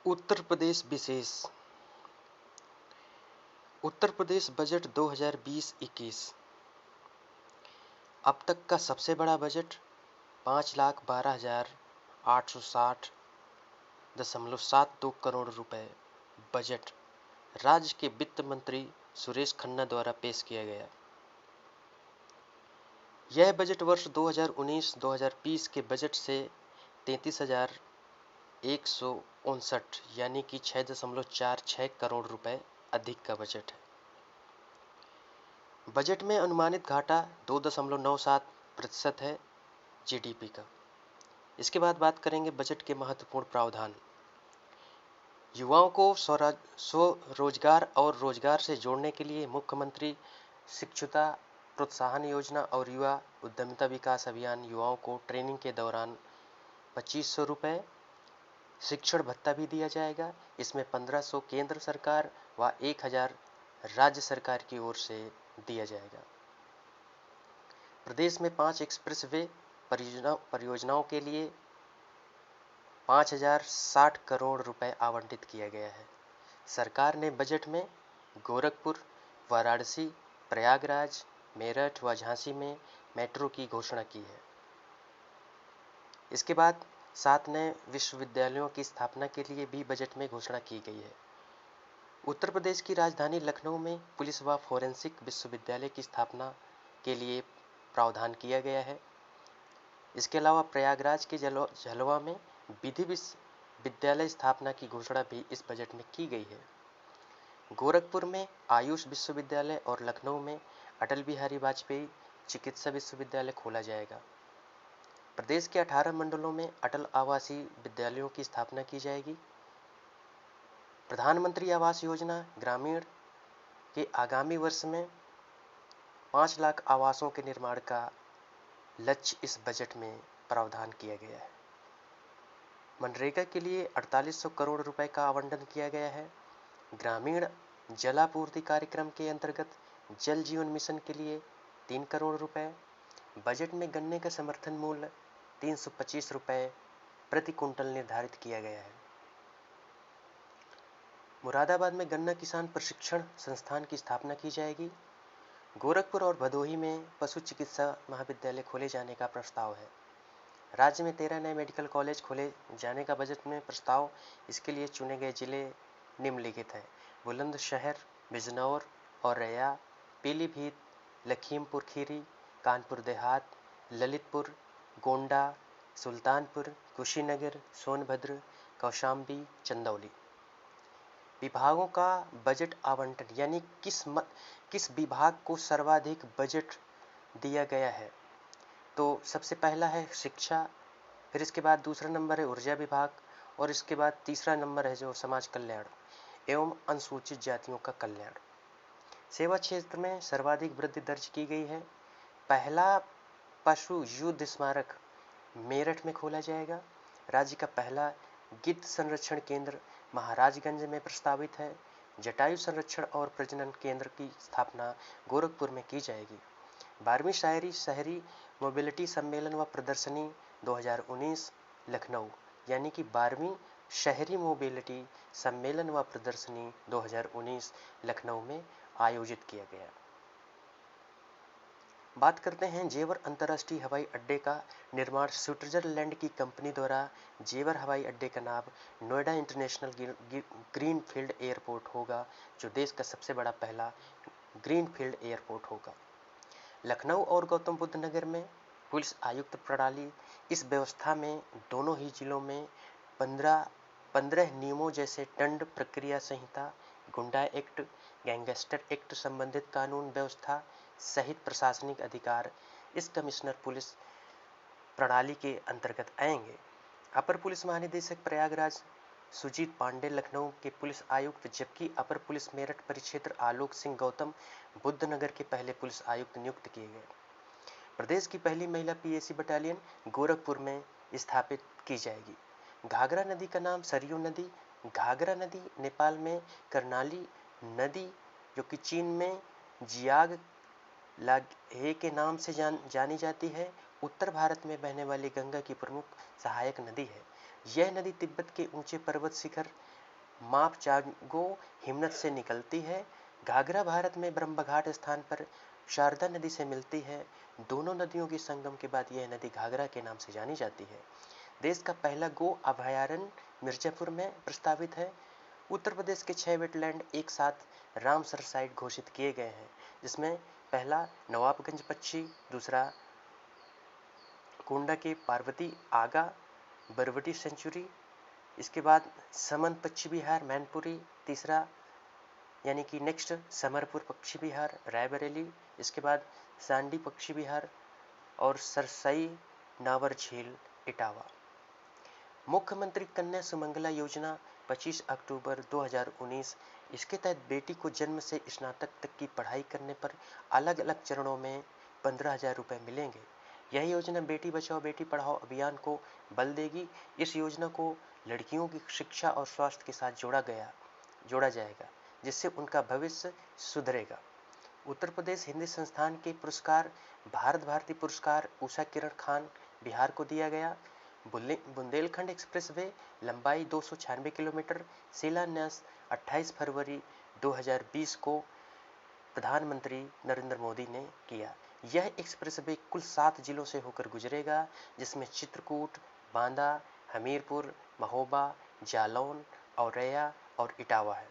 उत्तर प्रदेश विशेष। Uttar Pradesh budget 2020-21 अब तक का सबसे बड़ा बजट 5,12,860.72 करोड़ रुपए बजट राज्य के वित्त मंत्री सुरेश खन्ना द्वारा पेश किया गया। यह बजट वर्ष 2019-2020 के बजट से 33,159 यानी कि 6.46 करोड़ रुपए अधिक का बजट है। बजट में अनुमानित घाटा 2.97% है जीडीपी का। इसके बाद बात करेंगे बजट के महत्वपूर्ण प्रावधान। युवाओं को स्वरोजगार और रोजगार से जोड़ने के लिए मुख्यमंत्री शिक्षुता प्रोत्साहन योजना और युवा उद्यमिता विकास अभियान युवाओं को ट्रेनिंग के दौरान 2,500 रुपये शिक्षण भत्ता भी दिया जाएगा। इसमें 1,500 केंद्र सरकार व 1,000 राज्य सरकार की ओर से दिया जाएगा। प्रदेश में 5 एक्सप्रेस वे परियोजनाओं के लिए 5,060 करोड़ रुपए आवंटित किया गया है। सरकार ने बजट में गोरखपुर, वाराणसी, प्रयागराज, मेरठ व झांसी में मेट्रो की घोषणा की है। इसके बाद 7 नए विश्वविद्यालयों की स्थापना के लिए भी बजट में घोषणा की गई है। उत्तर प्रदेश की राजधानी लखनऊ में पुलिस व फोरेंसिक विश्वविद्यालय की स्थापना के लिए प्रावधान किया गया है। इसके अलावा प्रयागराज के झलवा में विधि विश्वविद्यालय स्थापना की घोषणा भी इस बजट में की गई है। गोरखपुर में आयुष विश्वविद्यालय और लखनऊ में अटल बिहारी वाजपेयी चिकित्सा विश्वविद्यालय खोला जाएगा। प्रदेश के 18 मंडलों में अटल आवासीय विद्यालयों की स्थापना की जाएगी। प्रधानमंत्री आवास योजना ग्रामीण के आगामी वर्ष में 5 लाख आवासों के निर्माण का लक्ष्य इस बजट में प्रावधान किया गया है। मनरेगा के लिए 4,800 करोड़ रुपए का आवंटन किया गया है। ग्रामीण जलापूर्ति कार्यक्रम के अंतर्गत जल जीवन मिशन के लिए 3 करोड़ रुपए। बजट में गन्ने का समर्थन मूल्य 325 रुपए प्रति कुंटल निर्धारित किया गया है। मुरादाबाद में गन्ना किसान प्रशिक्षण संस्थान की स्थापना की जाएगी। गोरखपुर और भदोही में पशु चिकित्सा महाविद्यालय खोले जाने का प्रस्ताव है। राज्य में 13 नए मेडिकल कॉलेज खोले जाने का बजट में प्रस्ताव। इसके लिए चुने गए जिले निम्नलिखित हैं: बुलंदशहर, बिजनौर, औरैया, पीलीभीत, लखीमपुर खीरी, कानपुर देहात, ललितपुर, गोंडा, सुल्तानपुर, कुशीनगर, सोनभद्र, कौशाम्बी, चंदौली। विभागों का बजट आवंटन यानी किस विभाग को सर्वाधिक बजट दिया गया है, तो सबसे पहला है शिक्षा, फिर इसके बाद दूसरा नंबर है ऊर्जा विभाग और इसके बाद तीसरा नंबर है जो समाज कल्याण एवं अनुसूचित जातियों का कल्याण। सेवा क्षेत्र में सर्वाधिक वृद्धि दर्ज की गई है। पहला पशु युद्ध स्मारक मेरठ में खोला जाएगा। राज्य का पहला गिद्ध संरक्षण केंद्र महाराजगंज में प्रस्तावित है। जटायु संरक्षण और प्रजनन केंद्र की स्थापना गोरखपुर में की जाएगी। 12वीं शहरी मोबिलिटी सम्मेलन व प्रदर्शनी 2019 लखनऊ यानी कि 12वीं शहरी मोबिलिटी सम्मेलन व प्रदर्शनी 2019 लखनऊ में आयोजित किया गया। बात करते हैं जेवर अंतर्राष्ट्रीय हवाई अड्डे का निर्माण स्विट्जरलैंड की कंपनी द्वारा जेवर हवाई अड्डे का नाम नोएडा इंटरनेशनल ग्रीनफील्ड एयरपोर्ट होगा, जो देश का सबसे बड़ा पहला ग्रीनफील्ड एयरपोर्ट होगा। लखनऊ और गौतम बुद्ध नगर में पुलिस आयुक्त प्रणाली। इस व्यवस्था में दोनों ही जिलों में 15 नियमों जैसे दंड प्रक्रिया संहिता, गुंडा एक्ट, गैंगस्टर एक्ट संबंधित कानून व्यवस्था सहित प्रशासनिक अधिकार इस कमिश्नर पुलिस प्रणाली के अंतर्गत आएंगे। अपर पुलिस महानिदेशक प्रयागराज सुजीत पांडे लखनऊ के पुलिस आयुक्त, जबकि अपर पुलिस मेरठ परिक्षेत्र आलोक सिंह गौतम बुद्ध नगर के पहले पुलिस आयुक्त नियुक्त किए गए। प्रदेश की पहली महिला पीएसी बटालियन गोरखपुर में स्थापित की जाएगी। घाघरा नदी का नाम सरयू नदी। घाघरा नदी नेपाल में कर्णाली नदी जो कि चीन में जियाग लागे के नाम से जानी जाती है, उत्तर भारत में बहने वाली गंगा की प्रमुख सहायक नदी है। यह नदी तिब्बत के ऊंचे पर्वत शिखर मापचांगो हिमनद से निकलती है। घाघरा भारत में ब्रह्मघाट स्थान पर शारदा नदी से मिलती है। दोनों नदियों के संगम के बाद यह नदी घाघरा के नाम से जानी जाती है। देश का पहला गो अभयारण्य मिर्जापुर में प्रस्तावित है। उत्तर प्रदेश के 6 वेटलैंड एक साथ रामसर साइट घोषित किए गए हैं, जिसमें पहला नवाबगंज पक्षी, दूसरा कोंडा के पार्वती आगा बरवटी सेंचुरी, इसके बाद समन पक्षी विहार मैनपुरी, तीसरा यानी कि नेक्स्ट समरपुर पक्षी विहार रायबरेली, इसके बाद सांडी पक्षी विहार और सरसई नावर झील इटावा। मुख्यमंत्री कन्या सुमंगला योजना 25 अक्टूबर 2019, इसके तहत बेटी को जन्म से स्नातक तक की पढ़ाई करने पर अलग अलग चरणों में 15,000 रुपये मिलेंगे। यह योजना बेटी बचाओ बेटी पढ़ाओ अभियान को बल देगी। इस योजना को लड़कियों की शिक्षा और स्वास्थ्य के साथ जोड़ा जाएगा, जिससे उनका भविष्य सुधरेगा। उत्तर प्रदेश हिंदी संस्थान के पुरस्कार भारत भारती पुरस्कार उषा किरण खान बिहार को दिया गया। बुंदेलखंड एक्सप्रेसवे लंबाई 296 किलोमीटर, शिलान्यास 28 फरवरी 2020 को प्रधानमंत्री नरेंद्र मोदी ने किया। यह एक्सप्रेसवे कुल 7 जिलों से होकर गुजरेगा, जिसमें चित्रकूट, बांदा, हमीरपुर, महोबा, जालौन, औरैया और इटावा है।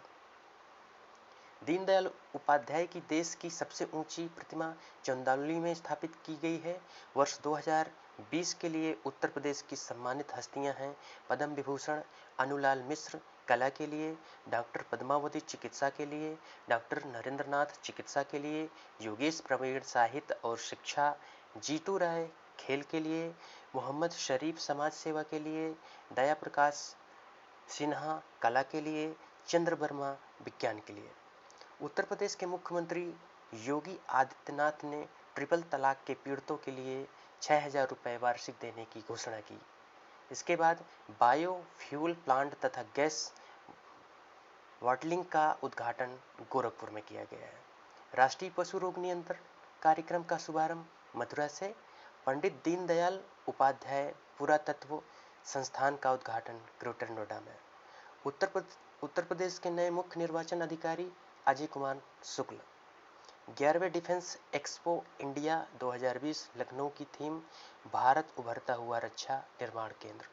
दीनदयाल उपाध्याय की देश की सबसे ऊंची प्रतिमा चंदौली में स्थापित की गई है। वर्ष 2020 के लिए उत्तर प्रदेश की सम्मानित हस्तियां हैं: पद्म विभूषण अनुलाल मिश्र कला के लिए, डॉक्टर पद्मावती चिकित्सा के लिए, डॉक्टर नरेंद्र नाथ चिकित्सा के लिए, योगेश प्रवीण साहित्य और शिक्षा, जीतू राय खेल के लिए, मोहम्मद शरीफ समाज सेवा के लिए, दया प्रकाश सिन्हा कला के लिए, चंद्र वर्मा विज्ञान के लिए। उत्तर प्रदेश के मुख्यमंत्री योगी आदित्यनाथ ने ट्रिपल तलाक के पीड़ितों के लिए 6,000 रुपये वार्षिक देने की घोषणा की। इसके बाद बायो फ्यूल प्लांट तथा गैस बॉटलिंग का उद्घाटन गोरखपुर में किया गया है। राष्ट्रीय पशु रोग नियंत्रण कार्यक्रम का शुभारंभ मथुरा से। पंडित दीनदयाल उपाध्याय पुरातत्व संस्थान का उद्घाटन ग्रेटर नोएडा में। उत्तर प्रदेश के नए मुख्य निर्वाचन अधिकारी Ajay Kumar Shukla. 11वें defence expo India 2020 Lucknow की थीम भारत उभरता हुआ रक्षा निर्माण केंद्र।